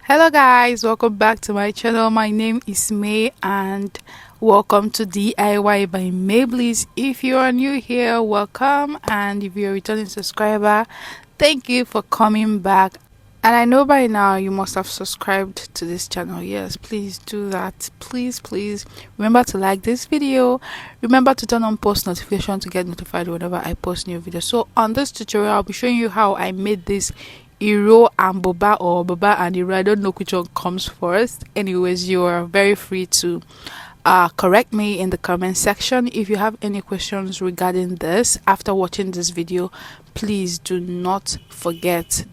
Hello guys, welcome back to my channel. My name is May and welcome to DIY by May. Please, if you are new here, welcome, and if you're a returning subscriber, thank you for coming back. And I know by now you must have subscribed to this channel. Yes, please do that. Please remember to like this video. Remember to turn on post notification to get notified whenever I post new videos. So on this tutorial I'll be showing you how I made this Iro and Buba, or Buba and Iro. I don't know which one comes first. Anyways, you are very free to correct me in the comment section. If you have any questions regarding this after watching this video, please do not forget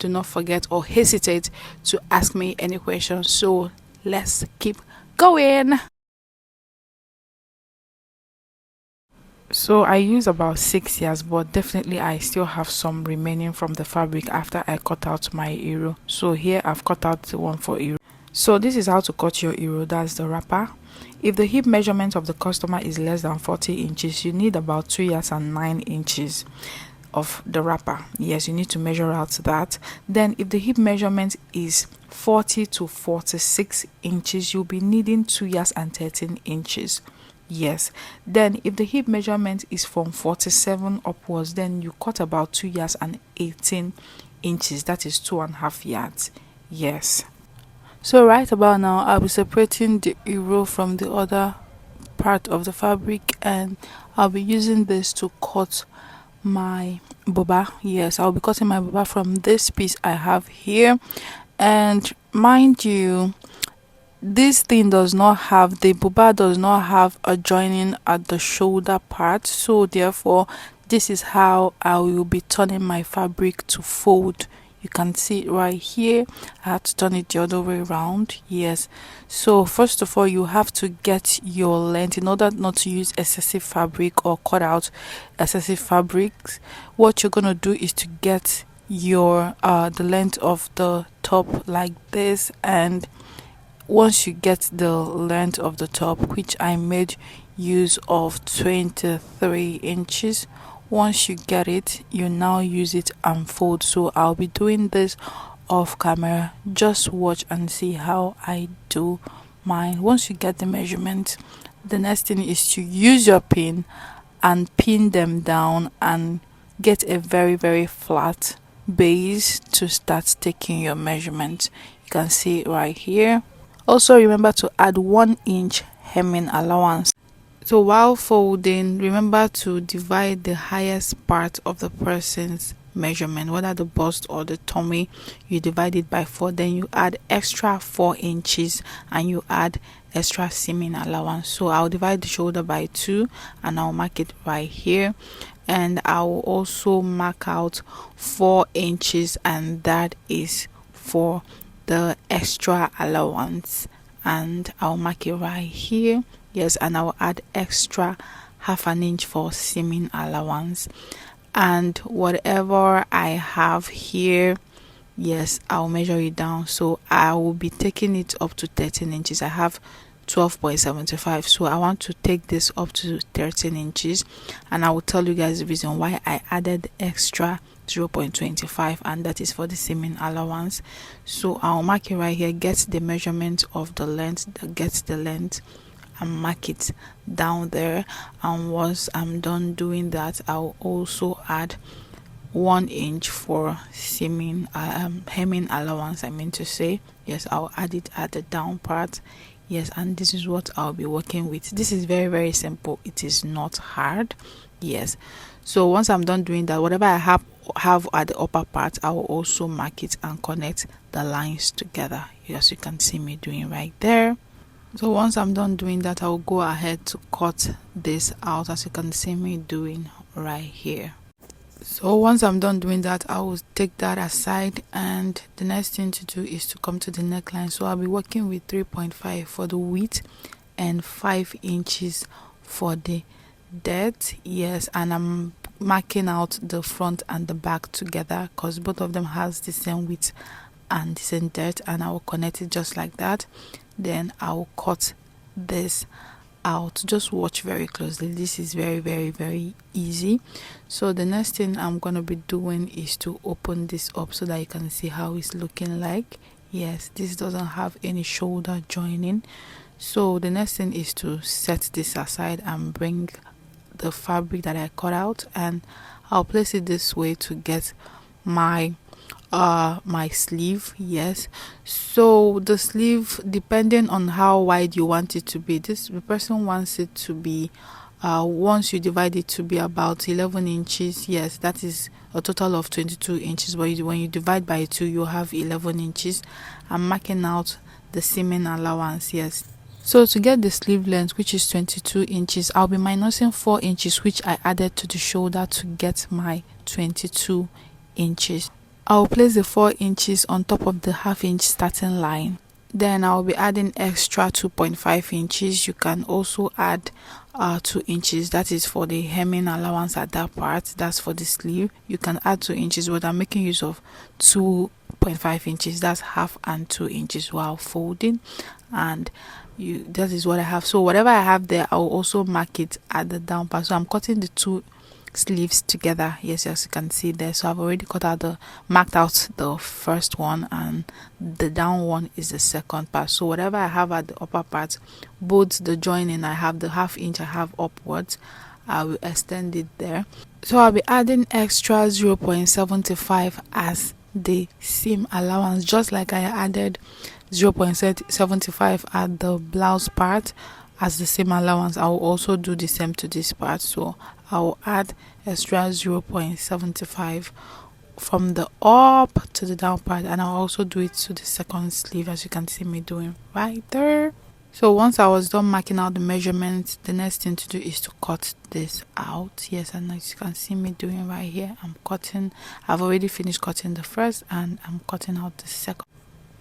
or hesitate to ask me any questions. So let's keep going. So I use about 6 years, but definitely I still have some remaining from the fabric after I cut out my Iro. So here I've cut out the one for Iro. So this is how to cut your Iro. That's the wrapper. If the hip measurement of the customer is less than 40 inches, you need about 2 years and 9 inches of the wrapper. Yes, you need to measure out that. Then if the hip measurement is 40 to 46 inches, you'll be needing 2 years and 13 inches. Yes, then if the hip measurement is from 47 upwards, then you cut about 2 years and 18 inches. That is 2.5 yards. Yes. So right about now I'll be separating the Iro from the other part of the fabric, and I'll be using this to cut my Buba. Yes, I'll be cutting my Buba from this piece I have here. And mind you, this thing does not have, the Buba does not have a joining at the shoulder part, so therefore this is how I will be turning my fabric to fold. You can see it right here. I have to turn it the other way around. Yes, so first of all you have to get your length in order not to use excessive fabric or cut out excessive fabrics. What you're gonna do is to get your the length of the top like this, and once you get the length of the top, which I made use of 23 inches, once you get it, you now use it and fold. So I'll be doing this off camera. Just watch and see how I do mine. Once you get the measurement, the next thing is to use your pin and pin them down and get a very flat base to start taking your measurement. You can see it right here. Also remember to add 1 inch hemming allowance. So while folding, remember to divide the highest part of the person's measurement, whether the bust or the tummy. You divide it by 4, then you add extra 4 inches and you add extra seaming allowance. So I'll divide the shoulder by 2 and I'll mark it right here, and I'll also mark out 4 inches, and that is for the extra allowance, and I'll mark it right here. Yes, and I'll add extra 1/2 inch for seaming allowance, and whatever I have here, yes, I'll measure it down. So I will be taking it up to 13 inches. I have 12.75, so I want to take this up to 13 inches, and I will tell you guys the reason why I added extra 0.25, and that is for the seaming allowance. So I'll mark it right here, get the measurement of the length, get the length and mark it down there. And once I'm done doing that, I'll also add 1 inch for seaming hemming allowance, I mean to say. Yes, I'll add it at the down part. Yes, and this is what I'll be working with. This is very simple. It is not hard. Yes, so once I'm done doing that, whatever I have at the upper part, I will also mark it and connect the lines together, as you can see me doing right there. So once I'm done doing that, I'll go ahead to cut this out, as you can see me doing right here. So once I'm done doing that, I will take that aside, and the next thing to do is to come to the neckline. So I'll be working with 3.5 for the width and 5 inches for the depth. Yes, and I'm marking out the front and the back together because both of them has the same width and the same depth, and I will connect it just like that. Then I will cut this out. Just watch very closely. This is very easy. So the next thing I'm going to be doing is to open this up so that you can see how it's looking like. Yes, this doesn't have any shoulder joining. So the next thing is to set this aside and bring the fabric that I cut out, and I'll place it this way to get my my sleeve. Yes, so the sleeve, depending on how wide you want it to be, the person wants it to be once you divide it to be about 11 inches. Yes, that is a total of 22 inches, but when you divide by 2 you have 11 inches. I'm marking out the seaming allowance. Yes, so to get the sleeve length, which is 22 inches, I'll be minusing 4 inches which I added to the shoulder to get my 22 inches. I'll place the 4 inches on top of the half-inch starting line. Then I'll be adding extra 2.5 inches. You can also add 2 inches. That is for the hemming allowance at that part. That's for the sleeve. You can add 2 inches, but I'm making use of 2.5 inches. That's half and 2 inches while folding. And that is what I have. So whatever I have there, I'll also mark it at the down part. So I'm cutting the two sleeves together. Yes, as you can see there. So I've already marked out the first one, and the down one is the second part. So whatever I have at the upper part, both the joining, I have the half inch I have upwards, I will extend it there. So I'll be adding extra 0.75 as the seam allowance, just like I added 0.75 at the blouse part as the seam allowance. I will also do the same to this part. So I will add extra 0.75 from the up to the down part, and I'll also do it to the second sleeve, as you can see me doing right there. So once I was done marking out the measurements, the next thing to do is to cut this out. Yes, and as you can see me doing right here, I've already finished cutting the first, and I'm cutting out the second.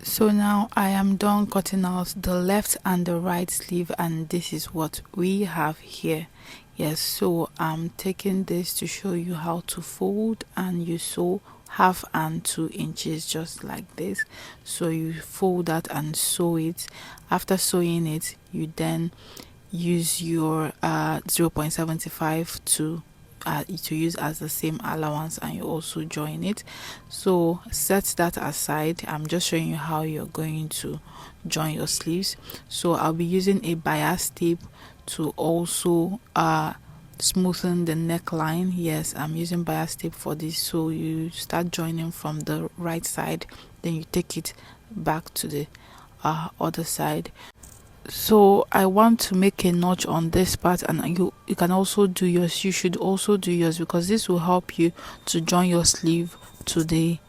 So now I am done cutting out the left and the right sleeve, and this is what we have here. Yes, so I'm taking this to show you how to fold, and you sew half and 2 inches just like this. So you fold that and sew it. After sewing it, you then use your 0.75 to use as the same allowance, and you also join it. So set that aside. I'm just showing you how you're going to join your sleeves. So I'll be using a bias tape to also smoothen the neckline. Yes, I'm using bias tape for this. So you start joining from the right side, then you take it back to the other side. So I want to make a notch on this part, and you can also do yours. You should also do yours, because this will help you to join your sleeve to the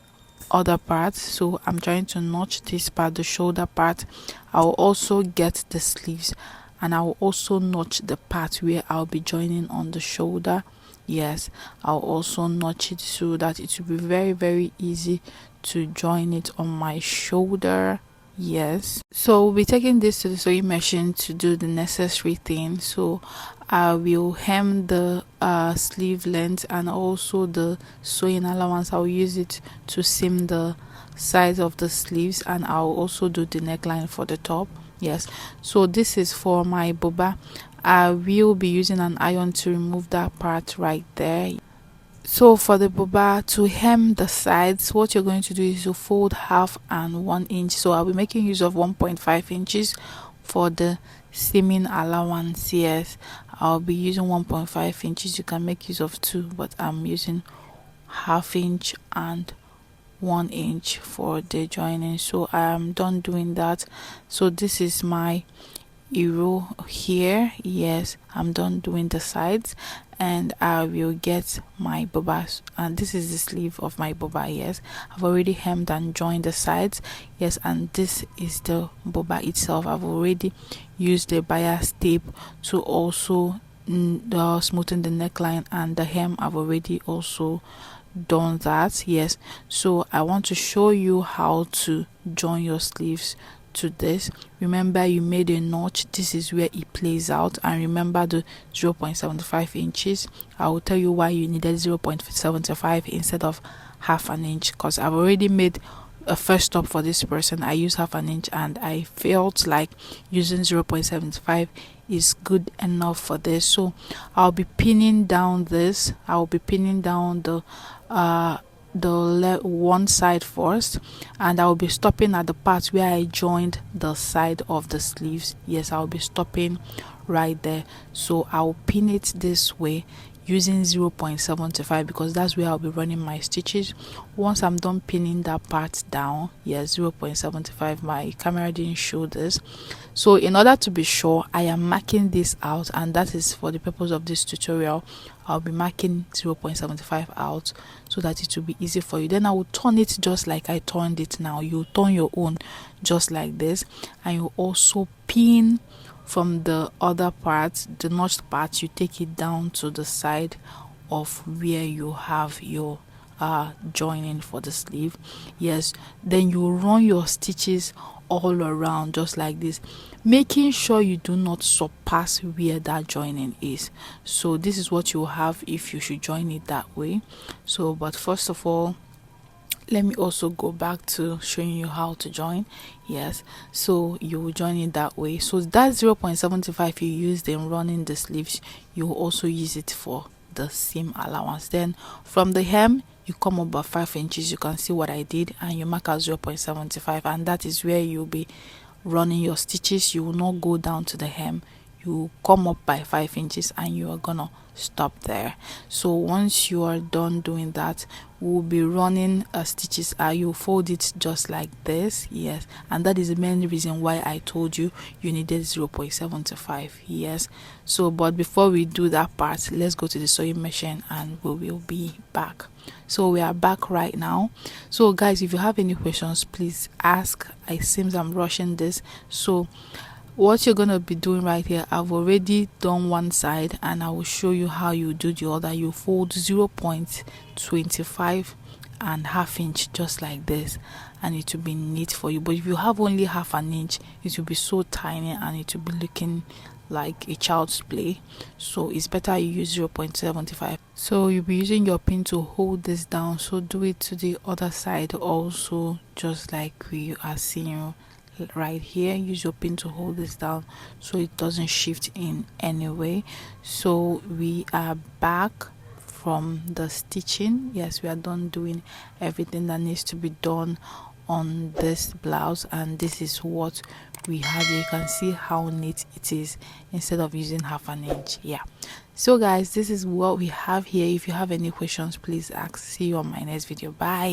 other part. So I'm trying to notch this part, the shoulder part. I'll also get the sleeves, and I'll also notch the part where I'll be joining on the shoulder. Yes, I'll also notch it so that it will be very, very easy to join it on my shoulder. Yes, so we'll be taking this to the sewing machine to do the necessary thing. So I will hem the sleeve length, and also the sewing allowance. I'll use it to seam the sides of the sleeves, and I'll also do the neckline for the top. Yes, so this is for my boba. I will be using an iron to remove that part right there. So for the boba, to hem the sides, what you're going to do is to fold half and 1 inch. So I'll be making use of 1.5 inches for the seaming allowance. Yes, I'll be using 1.5 inches. You can make use of 2, but I'm using half inch and 1 inch for the joining. So I am done doing that. So this is my euro here. Yes, I'm done doing the sides, and I will get my boba, and this is the sleeve of my boba. Yes, I've already hemmed and joined the sides. Yes, and this is the boba itself. I've already used the bias tape to also smoothen the neckline, and the hem I've already also done that. Yes, so I want to show you how to join your sleeves to this. Remember, you made a notch. This is where it plays out, and remember the 0.75 inches. I will tell you why you needed 0.75 instead of half an inch, because I've already made a first stop for this person. I used half an inch, and I felt like using 0.75 is good enough for this. So I'll be pinning down this. I'll be pinning down the the one side first, and I'll be stopping at the part where I joined the side of the sleeves. Yes, I'll be stopping right there. So I'll pin it this way using 0.75 because that's where I'll be running my stitches. Once I'm done pinning that part down, yes, 0.75, my camera didn't show this, so in order to be sure, I am marking this out, and that is for the purpose of this tutorial. I'll be marking 0.75 out so that it will be easy for you. Then I will turn it just like I turned it now. You turn your own just like this, and you also pin from the other part, the notched part, you take it down to the side of where you have your joining for the sleeve. Yes, then you run your stitches all around just like this, making sure you do not surpass where that joining is. So this is what you have if you should join it that way. So but first of all, let me also go back to showing you how to join. Yes, so you will join it that way. So that 0.75 you used in running the sleeves, you will also use it for the seam allowance. Then from the hem, you come up by 5 inches. You can see what I did, and you mark out 0.75, and that is where you'll be running your stitches. You will not go down to the hem, you come up by 5 inches, and you are gonna stop there. So once you are done doing that, we'll be running stitches. You fold it just like this. Yes, and that is the main reason why I told you you needed 0.75. yes, so but before we do that part, let's go to the sewing machine and we will be back. So we are back right now. So guys, if you have any questions, please ask. It seems I'm rushing this. So what you're gonna be doing right here, I've already done one side, and I will show you how you do the other. You fold 0.25 and ½ inch just like this, and it will be neat for you. But if you have only ½ an inch, it will be so tiny and it will be looking like a child's play. So it's better you use 0.75. so you'll be using your pin to hold this down. So do it to the other side also, just like we are seeing right here. Use your pin to hold this down so it doesn't shift in any way. So we are back from the stitching. Yes, we are done doing everything that needs to be done on this blouse, and this is what we have. You can see how neat it is instead of using ½ an inch. Yeah, so guys, this is what we have here. If you have any questions, please ask. See you on my next video. Bye.